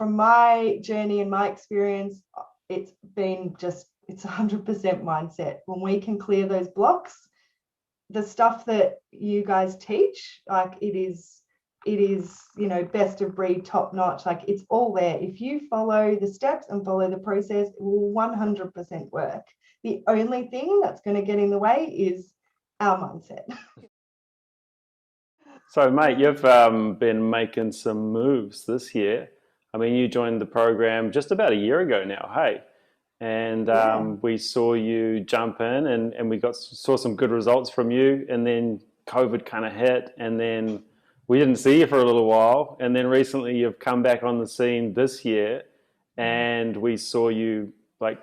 from my journey and my experience, it's 100% mindset. When we can clear those blocks, the stuff that you guys teach, like it is, best of breed, top notch. Like it's all there. If you follow the steps and follow the process, it will 100% work. The only thing that's going to get in the way is our mindset. So, mate, you've been making some moves this year. I mean, you joined the program just about a year ago now, hey? And Yeah. we saw you jump in, and we saw some good results from you. And then COVID kind of hit, and then we didn't see you for a little while. And then recently, you've come back on the scene this year, and we saw you like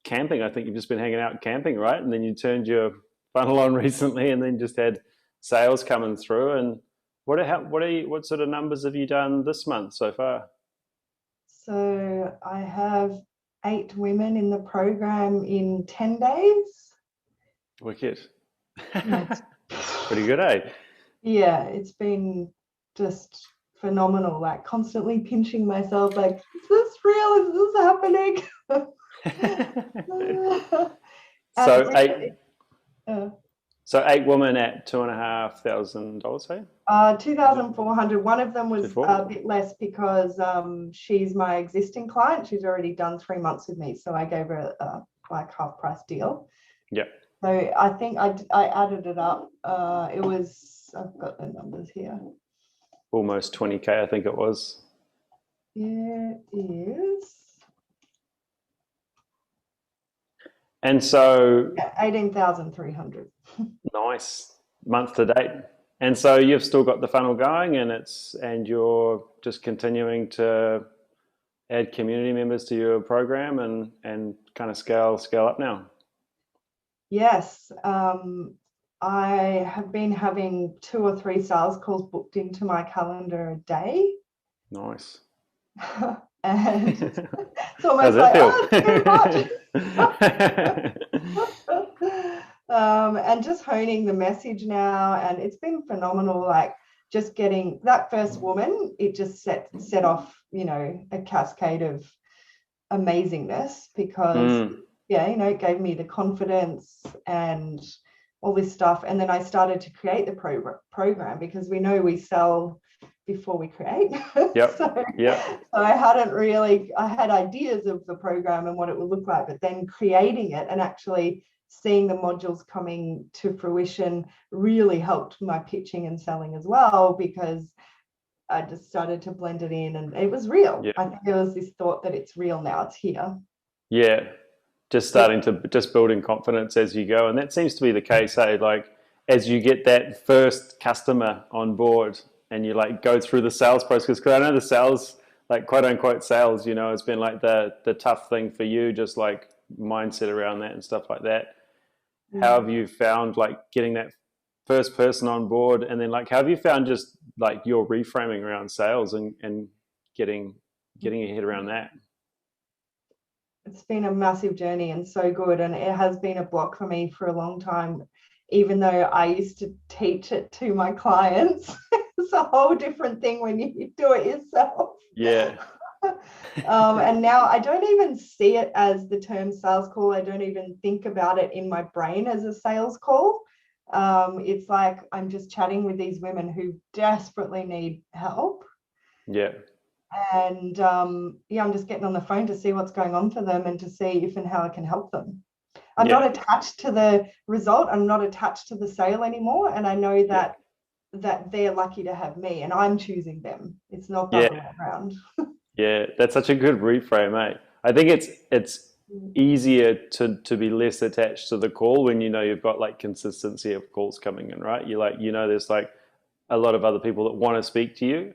camping. I think you've just been hanging out camping, right? And then you turned your funnel on recently, and then just had sales coming through. And what sort of numbers have you done this month so far? So I have 8 women in the program in 10 days. Wicked. Yes. Pretty good, eh? Yeah, it's been just phenomenal, like constantly pinching myself, like, is this real? Is this happening? And So eight, uh, so 8 women at $2,500, hey? 2,400. One of them was a 2,400. bit less because she's my existing client. She's already done 3 months with me, so I gave her a like half price deal. Yeah. So I think I added it up. It was, I've got the numbers here. Almost 20K, I think it was. Yeah, it is. And so, Yeah, 18,300. nice month to date. And so you've still got the funnel going, and you're just continuing to add community members to your program and kind of scale up now. Yes. I have been having 2 or 3 sales calls booked into my calendar a day. Nice. And it's How's almost that like, feel? oh, it's too much. And just honing the message now, and it's been phenomenal. Like just getting that first woman, it just set off, a cascade of amazingness because Mm, it gave me the confidence and all this stuff. And then I started to create the program because we know we sell before we create. yep. so, Yep. so I had ideas of the program and what it would look like, but then creating it and actually seeing the modules coming to fruition really helped my pitching and selling as well, because I just started to blend it in and it was real. Yeah. I think there was this thought that it's real now, it's here. Yeah. Just starting to just building confidence as you go. And that seems to be the case, eh? Like as you get that first customer on board and you like go through the sales process, because I know the sales, like quote unquote sales, it's been like the tough thing for you, just like mindset around that and stuff like that. How have you found like getting that first person on board, and then like how have you found just like your reframing around sales and getting your head around that? It's been a massive journey and so good, and it has been a block for me for a long time, even though I used to teach it to my clients. It's a whole different thing when you do it yourself. Yeah. And now I don't even see it as the term sales call. I don't even think about it in my brain as a sales call. It's like I'm just chatting with these women who desperately need help. Yeah. And I'm just getting on the phone to see what's going on for them and to see if and how I can help them. I'm Yeah. not attached to the result. I'm not attached to the sale anymore. And I know that they're lucky to have me and I'm choosing them. It's not the Yeah. other way around. Yeah. That's such a good reframe, mate. I think it's easier to be less attached to the call when you've got like consistency of calls coming in, right? You like there's like a lot of other people that want to speak to you,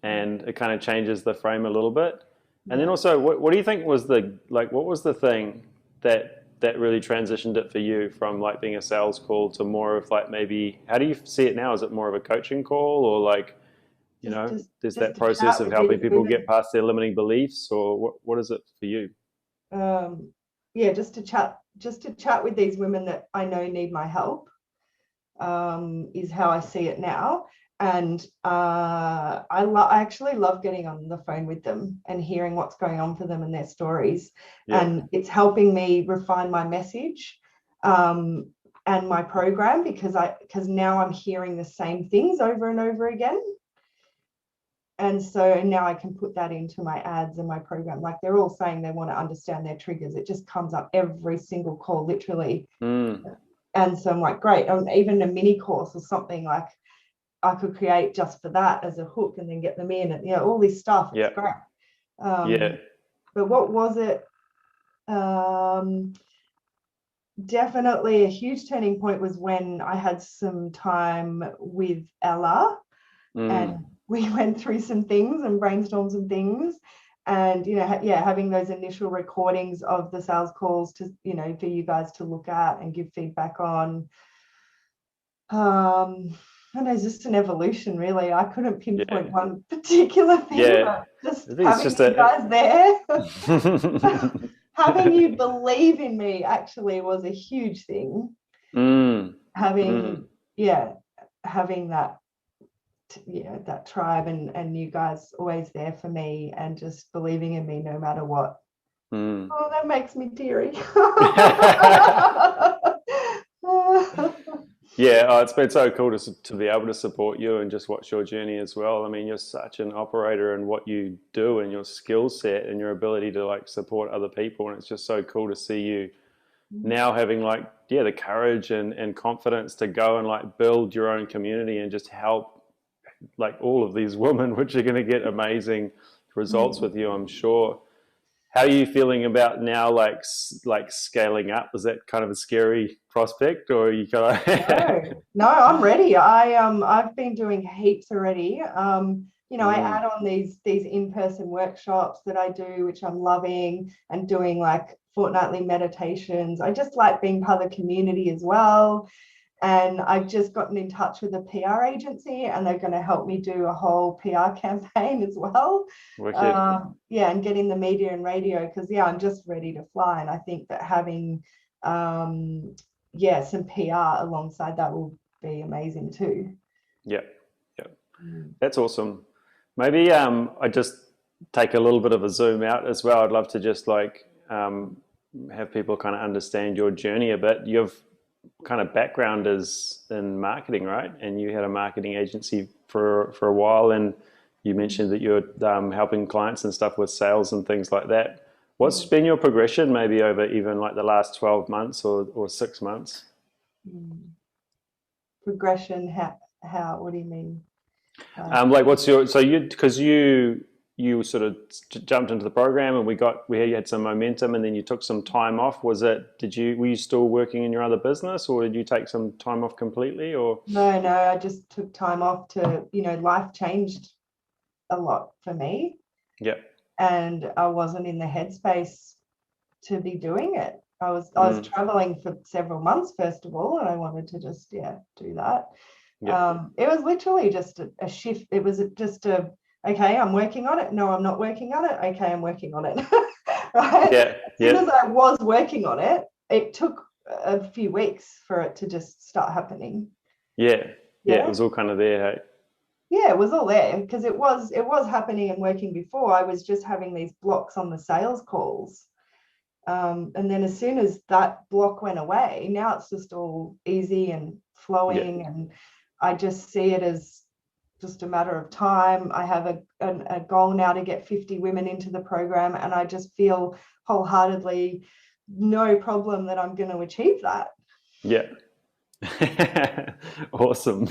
and it kind of changes the frame a little bit. And then Yeah. also, what do you think was what was the thing that really transitioned it for you from like being a sales call to more of like maybe, how do you see it now? Is it more of a coaching call, or like, there's Just that to process chat of with helping these people get women. past their limiting beliefs, or what is it for you? Yeah, just to chat with these women that I know need my help, is how I see it now. And I actually love getting on the phone with them and hearing what's going on for them and their stories. Yeah. And it's helping me refine my message and my program, because now I'm hearing the same things over and over again. And so now I can put that into my ads and my program. Like, they're all saying they want to understand their triggers. It just comes up every single call, literally. And so I'm like, great. Even a mini course or something, like, I could create just for that as a hook and then get them in, and all this stuff. It's great. But what was it? Definitely a huge turning point was when I had some time with Ella, and we went through some things and brainstormed some things, and having those initial recordings of the sales calls to for you guys to look at and give feedback on. And it's just an evolution, really. I couldn't pinpoint one particular thing, but just having you guys there, having you believe in me actually was a huge thing. Having that that tribe and you guys always there for me and just believing in me no matter what. Oh, that makes me teary. Yeah, it's been so cool to be able to support you and just watch your journey as well. I mean, you're such an operator in what you do and your skill set and your ability to like support other people, and it's just so cool to see you now having like the courage and confidence to go and like build your own community and just help like all of these women, which are going to get amazing results with you, I'm sure. How are you feeling about now, like scaling up? Is that kind of a scary prospect, or are you kind of? No, I'm ready. I've been doing heaps already. I add on these in-person workshops that I do, which I'm loving, and doing like fortnightly meditations. I just like being part of the community as well. And I've just gotten in touch with a PR agency, and they're going to help me do a whole PR campaign as well. And get in the media and radio, because I'm just ready to fly. And I think that having some PR alongside that will be amazing too. That's awesome. Maybe I just take a little bit of a zoom out as well. I'd love to just like have people kind of understand your journey a bit. You've kind of background is in marketing, right? And you had a marketing agency for a while, and you mentioned that you're helping clients and stuff with sales and things like that. What's been your progression maybe over even like the last 12 months or 6 months? Progression, how what do you mean? Like what's your, because you sort of jumped into the program and we had some momentum, and then you took some time off. Were you still working in your other business, or did you take some time off completely? Or no, I just took time off to, life changed a lot for me. And I wasn't in the headspace to be doing it. I was traveling for several months first of all, and I wanted to just do that. It was literally just a shift. It was just okay, I'm working on it. No, I'm not working on it. Okay, I'm working on it. Right? As soon as I was working on it, it took a few weeks for it to just start happening. It was all kind of there. Hey? Yeah, it was all there because it was happening and working before. I was just having these blocks on the sales calls. And then as soon as that block went away, now it's just all easy and flowing. And I just see it as just a matter of time. I have a goal now to get 50 women into the program, and I just feel wholeheartedly no problem that I'm going to achieve that. Awesome.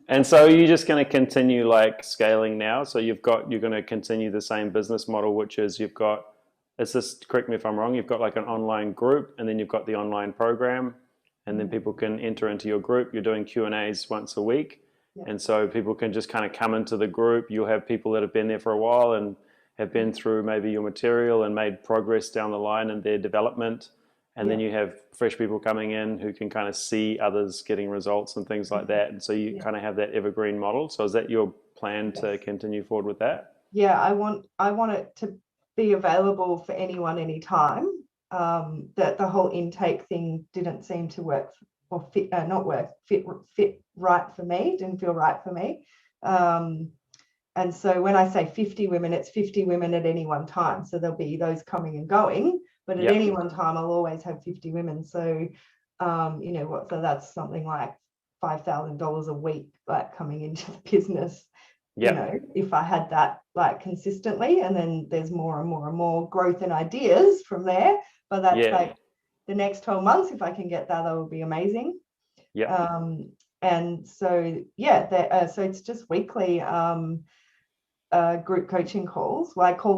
And so are you just going to continue like scaling now? So you're going to continue the same business model, which is correct me if I'm wrong, you've got like an online group, and then you've got the online program, and then people can enter into your group. You're doing Q&As once a week. And so people can just kind of come into the group. You'll have people that have been there for a while and have been through maybe your material and made progress down the line in their development. And then you have fresh people coming in who can kind of see others getting results and things like that. And so you kind of have that evergreen model. So is that your plan to continue forward with that? Yeah, I want it to be available for anyone, anytime. That the whole intake thing didn't seem to work or fit, not work, fit right for me, didn't feel right for me. And so when I say 50 women, it's 50 women at any one time. So there'll be those coming and going, but at any one time, I'll always have 50 women. So, so that's something like $5,000 a week, like coming into the business. If I had that like consistently, and then there's more and more and more growth and ideas from there. But that's like the next 12 months, if I can get that, that would be amazing. And so, so it's just weekly group coaching calls. Well, I call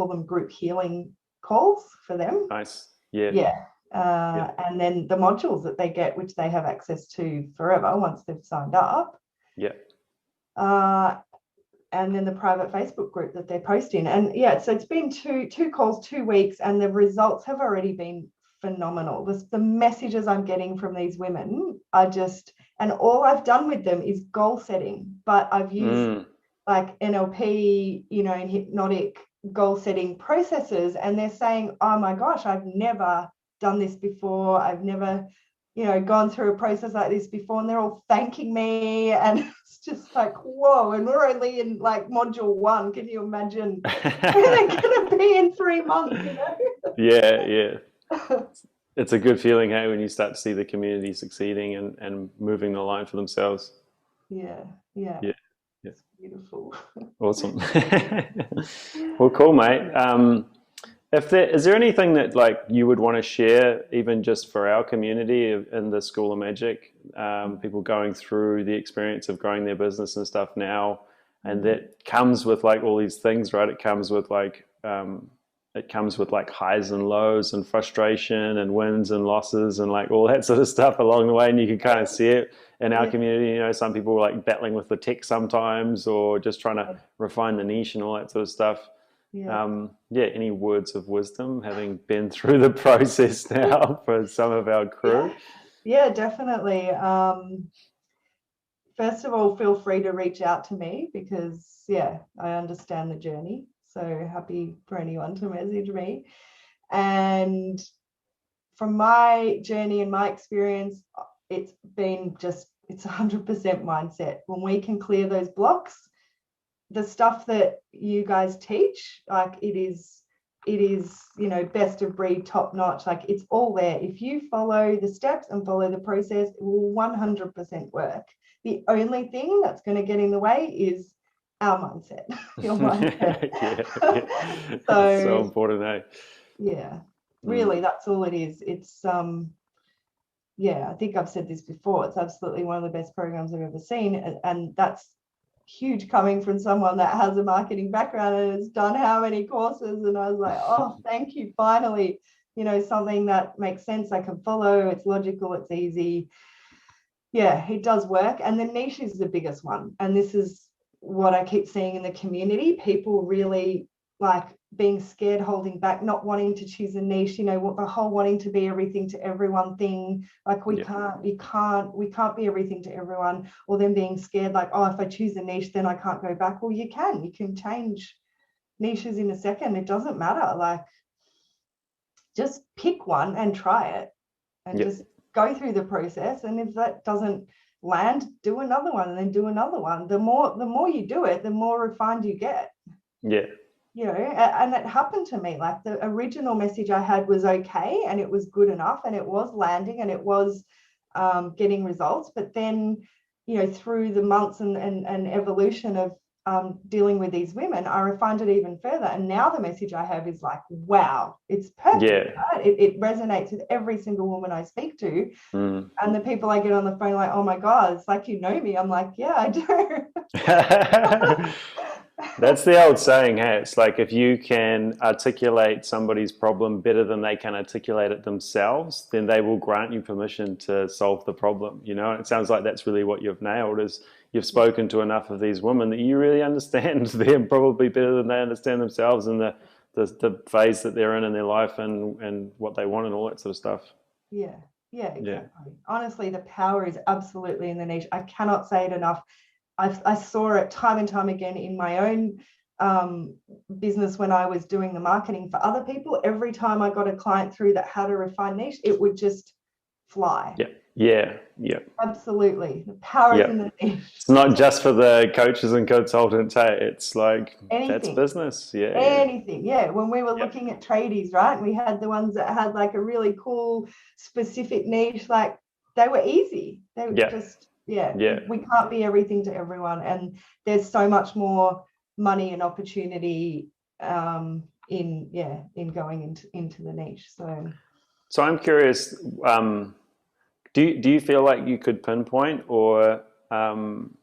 them group healing calls for them. Nice. And then the modules that they get, which they have access to forever once they've signed up. And then the private Facebook group that they're posting. And so it's been two calls, 2 weeks, and the results have already been phenomenal. The messages I'm getting from these women are just, and all I've done with them is goal setting, but I've used like NLP, and hypnotic goal setting processes, and they're saying, oh my gosh, I've never done this before. I've never, gone through a process like this before, and they're all thanking me. And it's just like, whoa, and we're only in like module 1. Can you imagine where they're going to be in 3 months, It's a good feeling, hey, when you start to see the community succeeding and moving the line for themselves. It's beautiful. Awesome. Well, cool, mate. Is there anything that like you would want to share, even just for our community in the School of Magic, people going through the experience of growing their business and stuff now, and that comes with like all these things, right? It comes with like highs and lows and frustration and wins and losses and like all that sort of stuff along the way, and you can kind of see it in our community. Some people are like battling with the tech sometimes, or just trying to refine the niche and all that sort of stuff. Any words of wisdom, having been through the process now for some of our crew? Definitely. First of all, feel free to reach out to me, because I understand the journey, so happy for anyone to message me. And from my journey and my experience, it's 100% mindset. When we can clear those blocks, the stuff that you guys teach, like it is best of breed, top notch. Like it's all there. If you follow the steps and follow the process, it will 100% work. The only thing that's going to get in the way is our mindset, your mindset. So important, eh? Really, that's all it is. It's I think I've said this before, it's absolutely one of the best programs I've ever seen, and that's huge coming from someone that has a marketing background and has done how many courses. And I was like, oh, thank you, finally, something that makes sense, I can follow, it's logical, it's easy. It does work. And the niche is the biggest one, and this is what I keep seeing in the community. People really like being scared, holding back, not wanting to choose a niche, what the whole wanting to be everything to everyone thing. Like we can't be everything to everyone, or them being scared like, oh, if I choose a niche, then I can't go back. Well, you can change niches in a second. It doesn't matter. Like just pick one and try it, and just go through the process. And if that doesn't land, do another one, and then do another one. The more you do it, the more refined you get. And it happened to me. Like the original message I had was okay, and it was good enough, and it was landing, and it was getting results. But then, through the months and evolution of dealing with these women, I refined it even further. And now the message I have is like, wow, it's perfect. Right? It resonates with every single woman I speak to. And the people I get on the phone like, oh my God, it's like, me. I'm like, yeah, I do. That's the old saying, hey? It's like if you can articulate somebody's problem better than they can articulate it themselves, then they will grant you permission to solve the problem. And it sounds like that's really what you've nailed, is you've spoken to enough of these women that you really understand them probably better than they understand themselves, and the phase that they're in their life, and what they want and all that sort of stuff. Exactly. Honestly, the power is absolutely in the niche. I cannot say it enough. I saw it time and time again in my own business when I was doing the marketing for other people. Every time I got a client through that had a refined niche, it would just fly. Yeah, yeah, Absolutely. The power is yeah. in the niche. It's not just for the coaches and consultants. Hey, it's like that's Anything. business. Yeah, yeah, Anything. Yeah. When we were yeah, looking at tradies, right? We had the ones that had like a really cool specific niche, like they were easy. They were yeah, just, yeah, yeah. we can't be everything to everyone. And there's so much more money and opportunity in going into the niche. So I'm curious. Do you feel like you could pinpoint or um,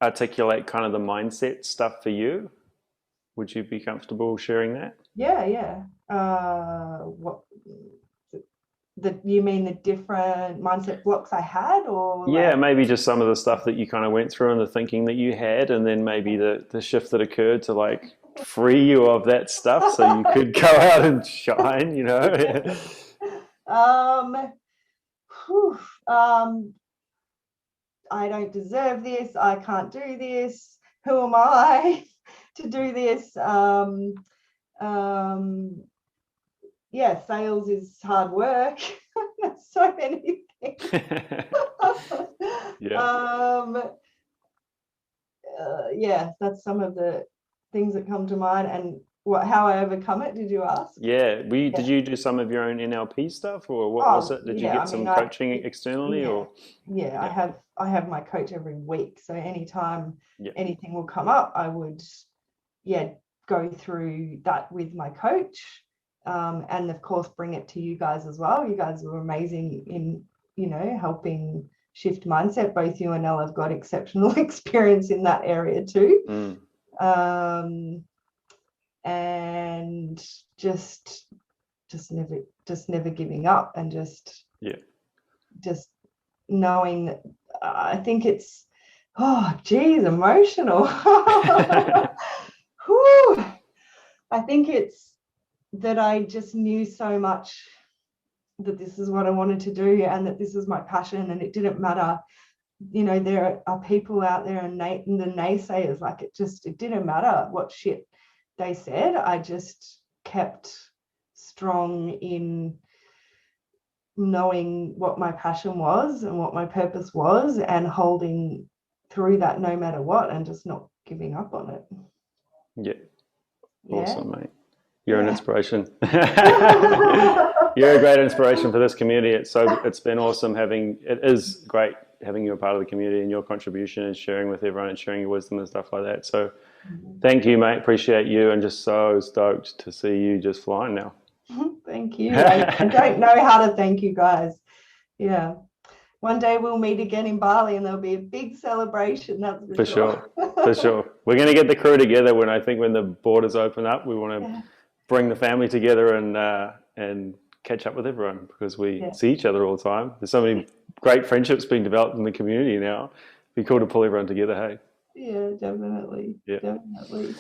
articulate kind of the mindset stuff for you? Would you be comfortable sharing that? yeah. What you mean the different mindset blocks I had, or Yeah, like maybe just some of the stuff that you kind of went through and the thinking that you had, and then maybe the shift that occurred to like free you of that stuff so you could go out and shine, you know? um, whew, um, I don't deserve this, I can't do this, who am I to do this? Um, yeah, sales is hard work. So many things. Yeah. um, yeah, that's some of the things that come to mind. And how I overcome it, did you ask? Yeah. Did Yeah. you do some of your own NLP stuff or what was Oh it? Did you yeah, get I mean, some coaching it's externally yeah, or? yeah. Yeah. I have my coach every week, so anytime Yeah. anything will come up, I would, yeah, go through that with my coach, and of course bring it to you guys as well. You guys are amazing in, helping shift mindset. Both you and Elle have got exceptional experience in that area too. Mm. Um, and just never giving up, and Yeah. just knowing that, I think it's, oh geez, emotional. Whew. I think it's that I just knew so much that this is what I wanted to do and that this is my passion, and it didn't matter. There are people out there and the naysayers, like it didn't matter what shit they said. I just kept strong in knowing what my passion was and what my purpose was, and holding through that no matter what, and just not giving up on it. Yeah. Yeah. Awesome, mate. You're an Yeah. inspiration. You're a great inspiration for this community. It's been awesome it is great having you a part of the community and your contribution and sharing with everyone and sharing your wisdom and stuff like that. So thank you, mate. Appreciate you, and just so stoked to see you just flying now. Thank you. I don't know how to thank you guys. Yeah. One day we'll meet again in Bali and there'll be a big celebration, that's For for sure. sure. For sure. We're going to get the crew together when the borders open up. We want to Yeah. bring the family together and catch up with everyone because we see each other all the time. There's so many great friendships being developed in the community now. It'd be cool to pull everyone together, hey? Yeah, definitely. Yeah. Definitely.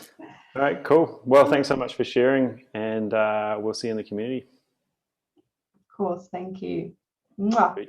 All right, cool. Well, thanks so much for sharing, and we'll see you in the community. Of course. Thank you. Mwah.